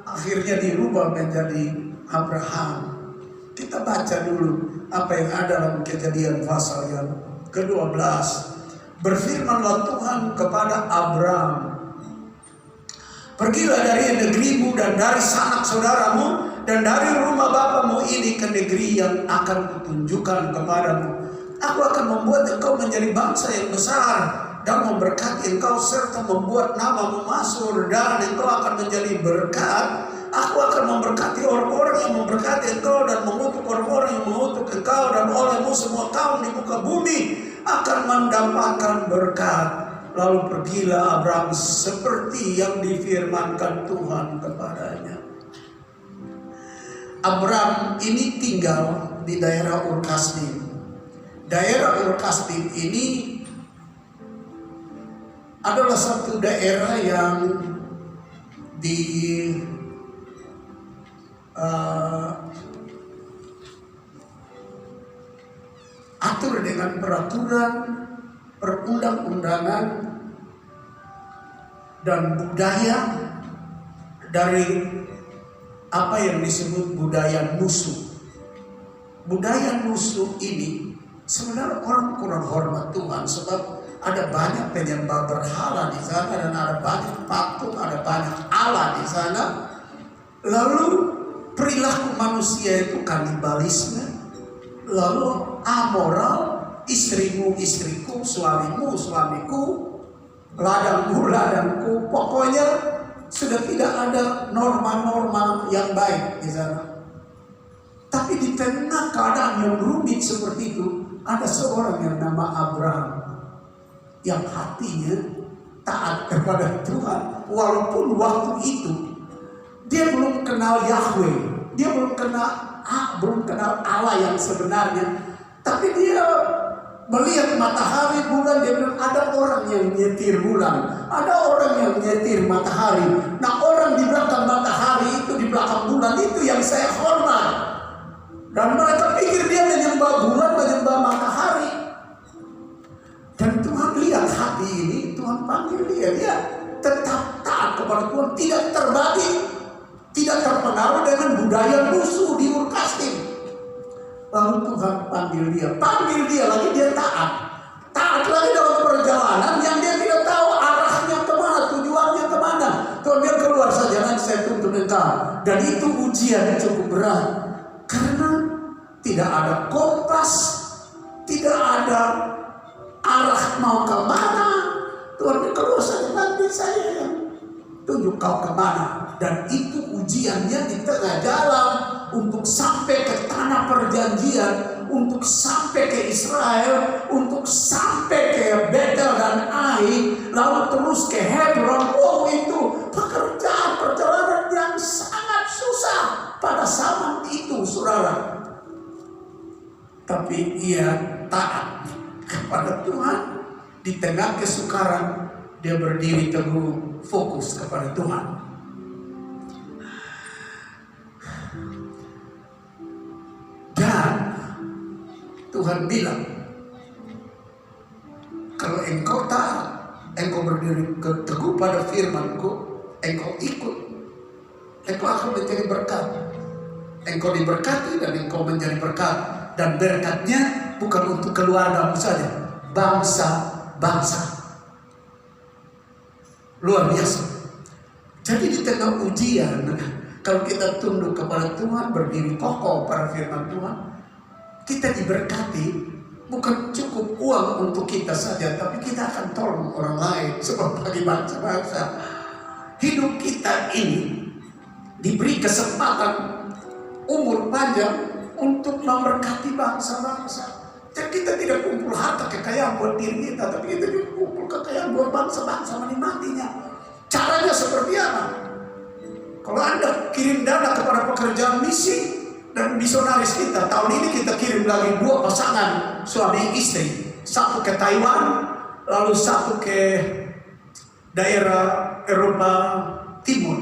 akhirnya dirubah menjadi Abraham. Kita baca dulu apa yang ada dalam Kejadian pasal yang ke-12. Berfirmanlah Tuhan kepada Abraham, pergilah dari negerimu dan dari sanak saudaramu dan dari rumah bapamu ini ke negeri yang akan kutunjukkan kepadamu. Aku akan membuat engkau menjadi bangsa yang besar dan memberkati engkau serta membuat namamu masyhur, dan engkau akan menjadi berkat. Aku akan memberkati orang-orang yang memberkati engkau dan mengutuk orang-orang yang mengutuk engkau, dan olehmu semua kaum di muka bumi akan mendapatkan berkat. Lalu pergilah Abraham seperti yang difirmankan Tuhan kepadanya. Abram ini tinggal di daerah Ur Kasdim. Daerah Ur Kasdim ini adalah satu daerah yang atur dengan peraturan perundang-undangan dan budaya dari apa yang disebut budaya musuh. Budaya musuh ini sebenarnya orang kurang hormat Tuhan, sebab ada banyak penyembah berhala di sana dan ada banyak patung, ada banyak Allah di sana. Lalu perilaku manusia itu kanibalisme, lalu amoral, istrimu istriku, suamimu suamiku, ladangmu ladangku, pokoknya sudah tidak ada norma-norma yang baik di sana. Tapi di tengah keadaan yang rumit seperti itu, ada seorang yang nama Abraham yang hatinya taat kepada Tuhan, walaupun waktu itu dia belum kenal Yahweh, dia belum kenal Allah yang sebenarnya, tapi dia melihat matahari bulan, dia bilang ada orang yang nyetir bulan, ada orang yang nyetir matahari. Nah, orang di belakang matahari itu, di belakang bulan itu yang saya hormat. Dan mereka pikir dia menyembah bulan, menyembah matahari. Dan Tuhan lihat hati ini, Tuhan panggil dia tetap taat kepada Tuhan, tidak terbagi, tidak terpengaruh dengan budaya musuh di Ur Kasdim. Lalu Tuhan panggil dia lagi, dia taat lagi dalam perjalanan yang dia tidak tahu arahnya kemana, tujuannya kemana. Tuhan bilang keluar saja, nanti saya tuntun engkau. Dan itu ujian yang cukup berat, karena tidak ada kompas, tidak ada arah mau kemana. Tuhan bilang keluar saja, nanti saya yang tunjuk kau kemana. Dan itu ujiannya di tengah jalan untuk sampai ke tanah perjanjian, untuk sampai ke Israel, untuk sampai ke Betel dan Ai, lalu terus ke Hebron. Oh, itu perjalanan yang sangat susah pada zaman itu, saudara. Tapi ia taat kepada Tuhan. Di tengah kesukaran, dia berdiri teguh, fokus kepada Tuhan. Dan Tuhan bilang, kalau engkau taat, engkau berdiri teguh pada firman-Ku, engkau ikut, engkau akan menjadi berkat. Engkau diberkati dan engkau menjadi berkat. Dan berkatnya bukan untuk keluargamu saja, bangsa-bangsa. Luar biasa. Jadi di tengah ujian, kalau kita tunduk kepada Tuhan, berdiri kokoh pada firman Tuhan, kita diberkati. Bukan cukup uang untuk kita saja, tapi kita akan tolong orang lain. Sebab bagi bangsa-bangsa, hidup kita ini diberi kesempatan umur panjang untuk memberkati bangsa-bangsa. Jadi kita tidak kumpul harta kekayaan buat diri kita, tapi kita juga kumpul kekayaan buat bangsa-bangsa menikmatinya. Caranya seperti apa? Kalau Anda kirim dana kepada pekerjaan misi dan misionaris kita, tahun ini kita kirim lagi 2 pasangan suami istri, satu ke Taiwan, lalu satu ke daerah Eropa Timur.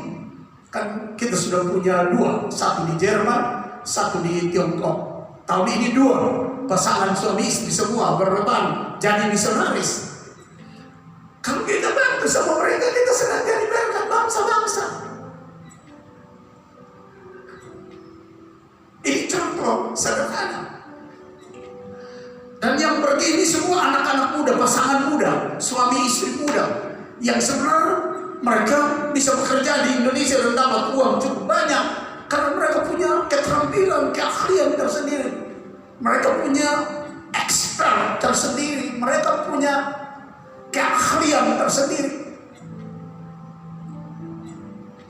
Kan kita sudah punya 2, satu di Jerman, satu di Tiongkok. Tahun ini 2 pasangan suami istri semua berlebaran jadi misionaris. Kalau kita bantu sama mereka, kita sedang jadi berkat bangsa-bangsa. Ini contoh sederhana. Dan yang pergi ini semua anak-anak muda, pasangan muda, suami istri muda, yang sebenarnya mereka bisa bekerja di Indonesia dan dapat uang cukup banyak karena mereka punya keterampilan, keahlian tersendiri. Mereka punya expert tersendiri, mereka punya keahlian tersendiri.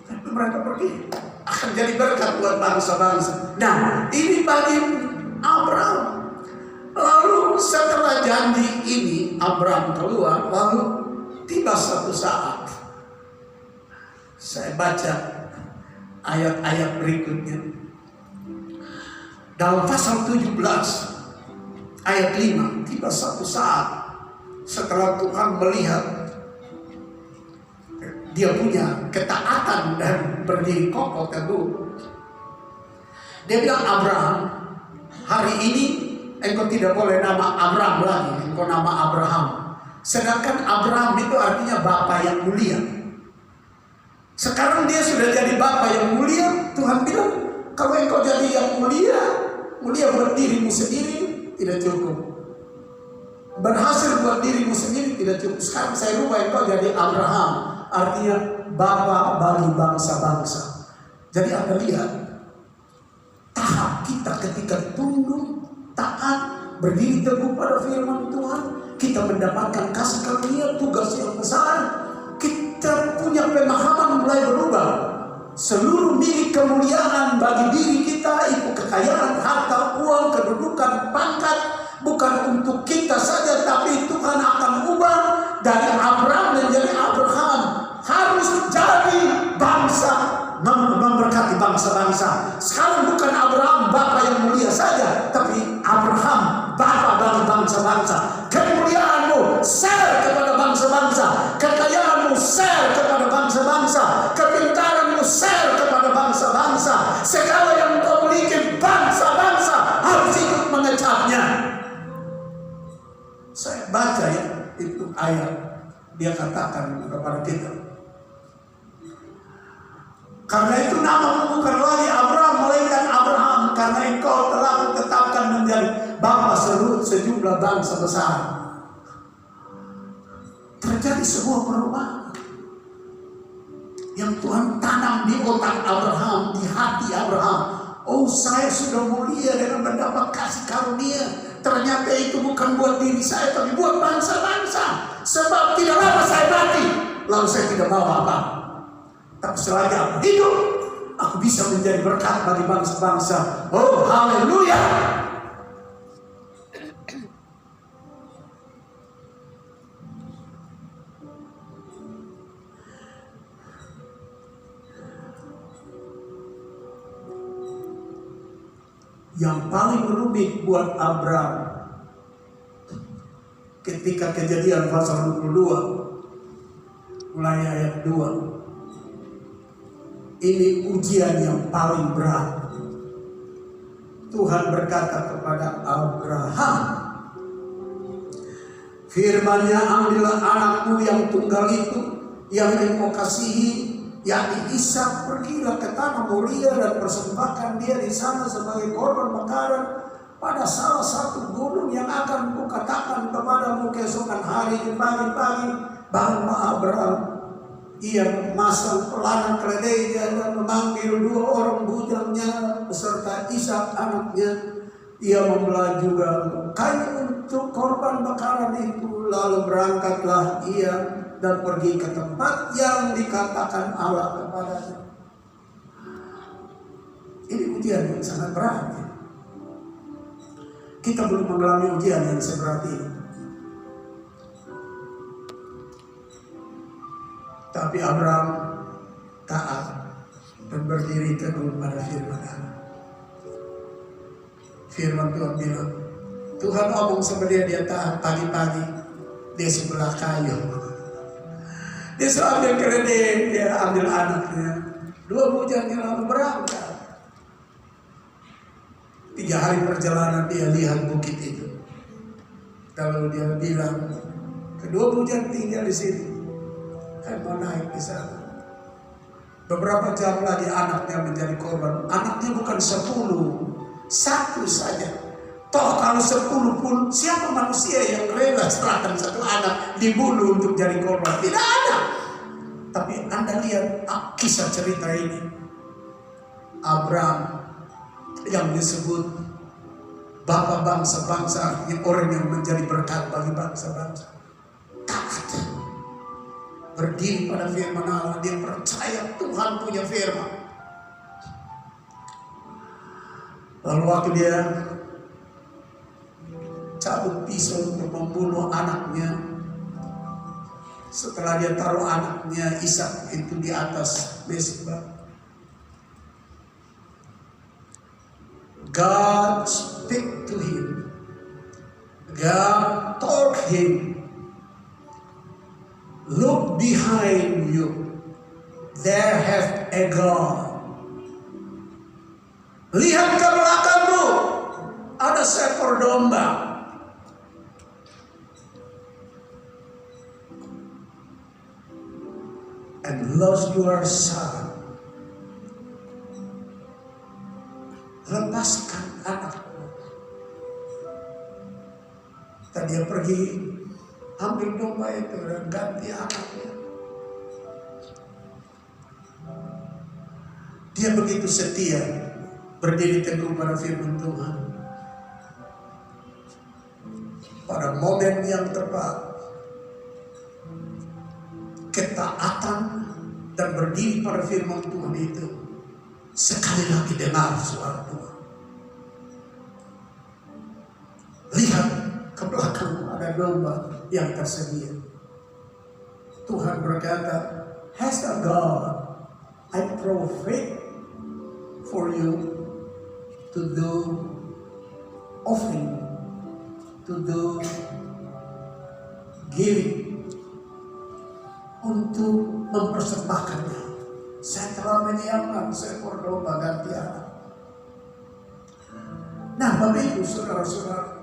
Tapi mereka pergi akan jadi berkat buat bangsa-bangsa. Nah, ini bagi Abraham. Lalu setelah janji ini Abraham keluar, lalu tiba satu saat. Saya baca ayat-ayat berikutnya. Dalam pasal 17 ayat 5, tiba satu saat setelah Tuhan melihat dia punya ketaatan dan berdiri kokoh teguh, dia bilang, Abraham, hari ini engkau tidak boleh nama Abraham lagi, engkau nama Abraham. Sedangkan Abraham itu artinya Bapa yang mulia. Sekarang dia sudah jadi Bapa yang mulia. Tuhan bilang, kalau engkau jadi yang mulia buat dirimu sendiri tidak cukup. Berhasil buat dirimu sendiri tidak cukup. Sekarang saya rubah engkau jadi Abraham, artinya Bapa bagi bangsa-bangsa. Jadi Anda lihat tahap kita ketika tunduk, taat, berdiri teguh pada firman Tuhan, kita mendapatkan kasih karunia, tugas yang besar. Kita punya pemahaman mulai berubah. Seluruh milik kemuliaan bagi diri kita itu kekayaan, harta, uang, kedudukan, pangkat, bukan untuk kita saja, tapi Tuhan akan ubah dari Abraham menjadi Abraham. Harus jadi bangsa, memberkati bangsa-bangsa. Sekarang bukan Abraham Bapa yang mulia saja, tapi Abraham Bapa bagi bangsa-bangsa. Kemuliaanmu share kepada bangsa-bangsa, kekayaanmu share kepada bangsa-bangsa, kepintaranmu share kepada bangsa-bangsa. Segala yang kau miliki bangsa-bangsa harus ikut mengecapnya. Saya baca ya, itu ayat dia katakan kepada kita. Karena itu namamu bukan lagi Abraham, melainkan Abraham, karena engkau telah kutetapkan menjadi bapa seluruh sejumlah bangsa besar. Terjadi sebuah perubahan yang Tuhan tanam di otak Abraham, di hati Abraham. Oh, saya sudah mulia dengan mendapat kasih karunia. Ternyata itu bukan buat diri saya, tapi buat bangsa-bangsa. Sebab tidak lama saya mati, lalu saya tidak bawa apa. Tapi selagi aku hidup, aku bisa menjadi berkat bagi bangsa-bangsa. Oh, haleluya! Yang paling rumit buat Abraham ketika Kejadian pasal 22 mulai ayat 2, ini ujian yang paling berat. Tuhan berkata kepada Abraham, firman-Nya, ambillah anakmu yang tunggal itu, yang engkau kasihi, yakni Ishak, pergilah ke tanah Moria dan persembahkan dia di sana sebagai korban bakaran pada salah satu gunung yang akan kukatakan kepadamu keesokan hari di pagi-pagi. Bahwa Abraham ia memasang pelana keledainya dan memanggil 2 orang bujangnya beserta Ishak anaknya. Ia membelah juga kayu untuk korban bakaran itu. Lalu berangkatlah ia dan pergi ke tempat yang dikatakan Allah kepadanya. Ini ujian yang sangat berat. Kita belum mengalami ujian yang seberat ini. Tapi Abraham taat dan berdiri teguh pada firman Allah. Firman Tuhan bilang, Tuhan omong sama dia taat pagi-pagi, dia sebelah kayu. Dia suruh ambil keledai, dia ambil anaknya. 2 bujangnya lalu berangkat. 3 hari perjalanan dia lihat bukit itu. Lalu dia bilang, kedua bujang tinggal di sini. Saya mau naik di sana. Beberapa jam lagi anaknya menjadi korban. Anaknya bukan 10, 1 saja. Toh kalau 10 pun, siapa manusia yang rela serahkan 1 anak dibunuh untuk jadi korban? Tidak ada. Tapi Anda lihat kisah cerita ini. Abraham yang disebut Bapa bangsa-bangsa, artinya orang yang menjadi berkat bagi bangsa-bangsa. Taat. Berdiri pada firman Allah. Dia percaya Tuhan punya firman. Lalu waktu dia cabut pisau untuk membunuh anaknya, setelah dia taruh anaknya Ishak itu di atas mezbah, God speak to him. God told him, look behind you. There have a God. Lihat ke belakangmu, ada seekor domba. And lost your son. Lepaskan anakmu. Dan dia pergi ambil domba itu dan ganti anaknya. Dia begitu setia, berdiri teguh pada firman Tuhan. Pada momen yang tepat, ketaatan dan berdiri pada firman Tuhan itu sekali lagi dengar suara Tuhan. Lihat ke belakang, ada domba yang tersedia. Tuhan berkata, has a God I provide for you to do offering, to do giving, untuk mempersembahkannya. Saya telah menyiapkan seekor domba ganti anak. Nah, Bapak Ibu, saudara-saudara,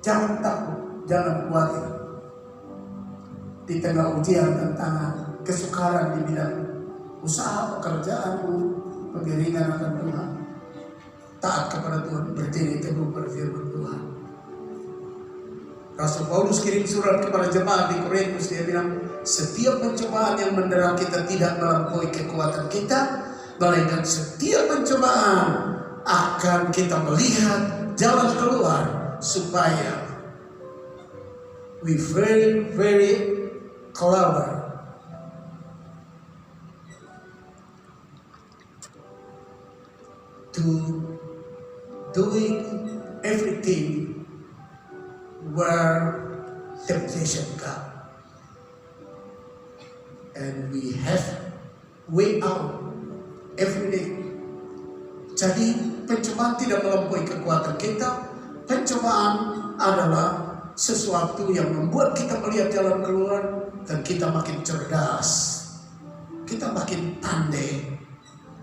jangan takut, jangan khawatir. Di tengah ujian, tantangan, kesukaran di bidang usaha, pekerjaanmu, pengiringan akan Tuhan, taat kepada Tuhan, berdiri teguh pada firman Tuhan. Rasul Paulus kirim surat kepada jemaat di Korintus, dia bilang, setiap pencobaan yang mendera kita tidak melampaui kekuatan kita, melainkan setiap pencobaan akan kita melihat jalan keluar supaya we very clever to doing everything where temptation comes. And we have way out every day. Jadi pencobaan tidak melampaui kekuatan kita. Pencobaan adalah sesuatu yang membuat kita melihat jalan keluar dan kita makin cerdas. Kita makin pandai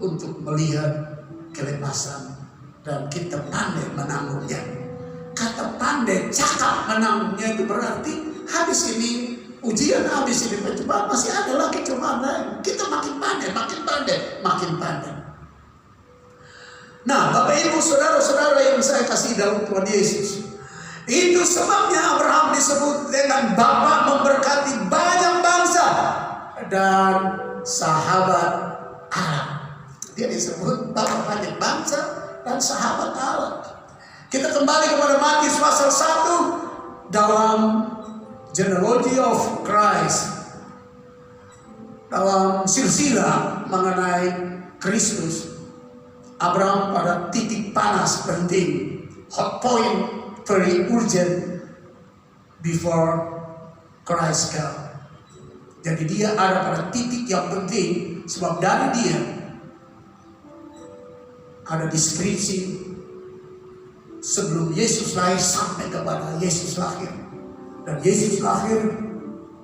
untuk melihat kelepasan dan kita pandai menanggungnya. Kata pandai, cakap menanggungnya itu berarti habis ini ujian, habis ini pencobaan, masih ada lagi cobaan lain. Kita makin pandai. Nah, Bapak Ibu, saudara-saudara yang saya kasih dalam Tuhan Yesus, itu sebabnya Abraham disebut dengan Bapa memberkati banyak bangsa dan sahabat Allah. Dia disebut Bapa banyak bangsa dan sahabat Allah. Kita kembali kepada Matius pasal 1 dalam genealogy of Christ, dalam silsilah mengenai Kristus. Abraham pada titik panas penting, hot point, very urgent before Christ come. Jadi dia ada pada titik yang penting, sebab dari dia ada deskripsi sebelum Yesus lahir sampai kepada Yesus lahir. Dan Yesus lahir,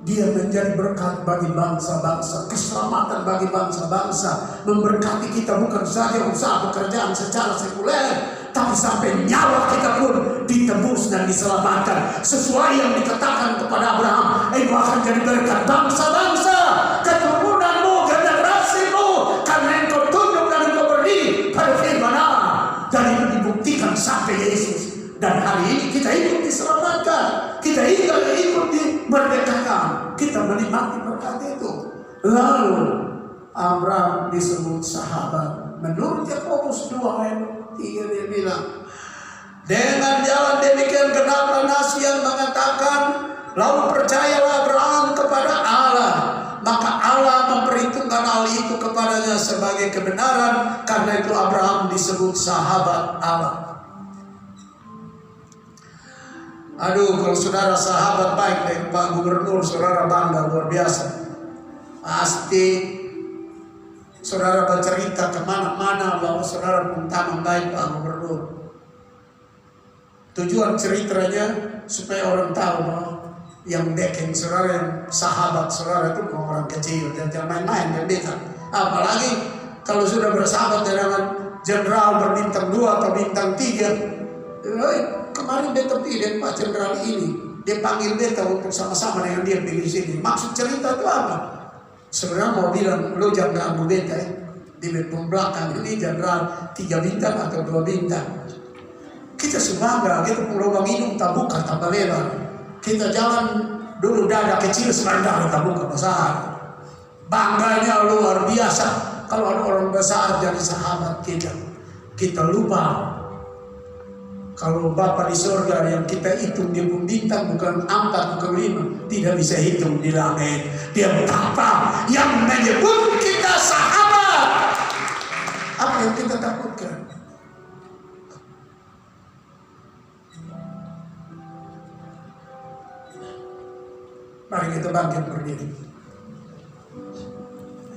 dia menjadi berkat bagi bangsa-bangsa, keselamatan bagi bangsa-bangsa, memberkati kita bukan saja usaha pekerjaan secara sekuler, tapi sampai nyawa kita pun ditebus dan diselamatkan. Sesuai yang dikatakan kepada Abraham, engkau akan jadi berkat bangsa-bangsa, keturunanmu, generasimu, karena engkau tunduk dan engkau berdiri pada firman Allah. Dan itu dibuktikan sampai Yesus. Dan hari ini kita ikut diselamatkan, kita ikut dimerdekakan, kita menikmati berkat itu. Lalu Abraham disebut sahabat. Menurut Yakobus 2 ayat 3 dia bilang, dengan jalan demikian genaplah nasi yang mengatakan, lalu percayalah Abraham kepada Allah, maka Allah memperhitungkan hal itu kepadanya sebagai kebenaran. Karena itu Abraham disebut sahabat Allah. Aduh, kalau saudara sahabat baik dengan Pak Gubernur, saudara bangga luar biasa. Pasti saudara bercerita kemana-mana bahwa saudara pun tanam baik Pak Gubernur. Tujuan ceritanya supaya orang tahu bahwa yang backing saudara, yang sahabat saudara itu bukan orang kecil, dan jangan main-main dan beta. Apalagi kalau sudah bersahabat dengan jenderal berbintang 2 atau bintang 3. Kemarin beta pilih Pak Jenderal ini, dia panggil beta untuk sama-sama dengan dia pergi sini. Maksud cerita itu apa? Sebenarnya mau bilang, lo jangan ganggu beta ya. Di belakang ini jenderal 3 bintang atau 2 bintang. Kita sebangga, kita lubang hidung tak buka, tak lebar. Kita jalan dulu dada kecil, sekarang dada tak buka besar. Bangganya luar biasa kalau ada orang besar jadi sahabat kita. Kita lupa kalau Bapa di surga yang kita hitung dia pun bintang bukan 4, bukan 5, tidak bisa hitung di langit. Dia Bapa yang menyebut kita sahabat. Apa yang kita takutkan? Mari kita bangkit berdiri.